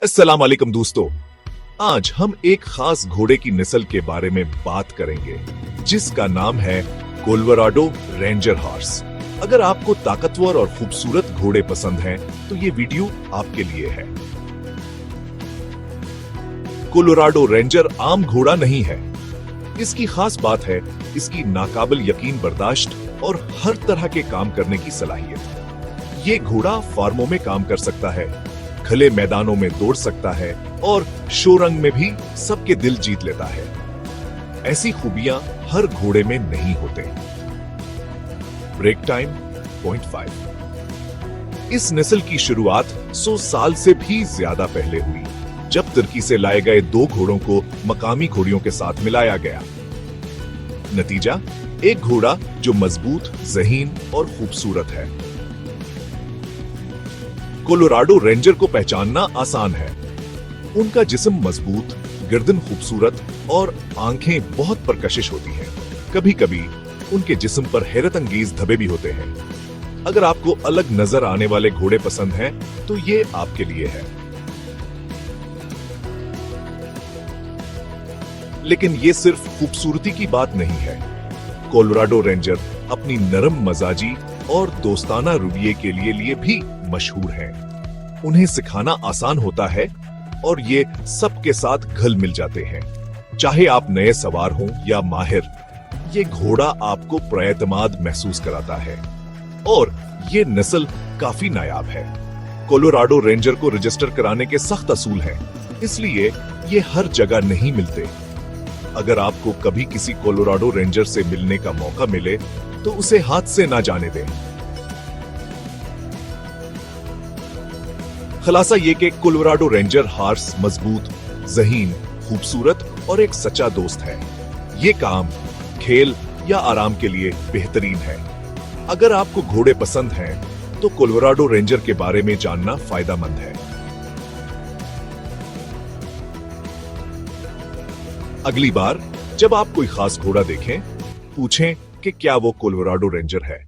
अस्सलाम वालेकुम दोस्तों, आज हम एक खास घोड़े की नस्ल के बारे में बात करेंगे जिसका नाम है कोलोराडो रेंजर हॉर्स। अगर आपको ताकतवर और खूबसूरत घोड़े पसंद हैं तो ये वीडियो आपके लिए है। कोलोराडो रेंजर आम घोड़ा नहीं है। इसकी खास बात है इसकी नाकाबिल यकीन बर्दाश्त और हर तरह के काम करने की सलाहियत। ये घोड़ा फार्मों में काम कर सकता है, खुले मैदानों में दौड़ सकता है और शोरंग में भी सबके दिल जीत लेता है। ऐसी खूबियां हर घोड़े में नहीं होते। Break time 0.5। इस नस्ल की शुरुआत 100 साल से भी ज्यादा पहले हुई, जब तुर्की से लाए गए 2 घोड़ों को मकामी घोड़ियों के साथ मिलाया गया। नतीजा, एक घोड़ा जो मजबूत, ज़हीन और खूबसूरत है। कोलोराडो रेंजर को पहचानना आसान है। उनका जिस्म मजबूत, गर्दन खूबसूरत और आंखें बहुत परकशिश होती हैं। कभी कभी उनके जिस्म पर हैरत अंगेज धब्बे भी होते हैं। अगर आपको अलग नजर आने वाले घोड़े पसंद हैं तो ये आपके लिए है। लेकिन ये सिर्फ खूबसूरती की बात नहीं है। कोलोराडो रेंजर अपनी नरम मजाजी और दोस्ताना रवैये के लिए भी मशहूर हैं। उन्हें सिखाना आसान होता है और ये सबके साथ घुल मिल जाते हैं। चाहे आप नए सवार हों या माहिर, ये घोड़ा आपको प्रेतमाद महसूस कराता है। और ये नस्ल काफी नायाब है। कोलोराडो रेंजर को रजिस्टर कराने के सख्त असूल हैं, इसलिए ये हर जगह नहीं मिलते। अगर आपको कभी किसी कोलोराडो रेंजर से मिलने का मौका मिले तो उसे हाथ से ना जाने दें। खुलासा ये कि कोलोराडो रेंजर हॉर्स मजबूत, ज़हीन, खूबसूरत और एक सच्चा दोस्त है। ये काम, खेल या आराम के लिए बेहतरीन है। अगर आपको घोड़े पसंद हैं तो कोलोराडो रेंजर के बारे में जानना फायदेमंद है। अगली बार जब आप कोई खास घोड़ा देखें, पूछें कि क्या वो कोलोराडो रेंजर है।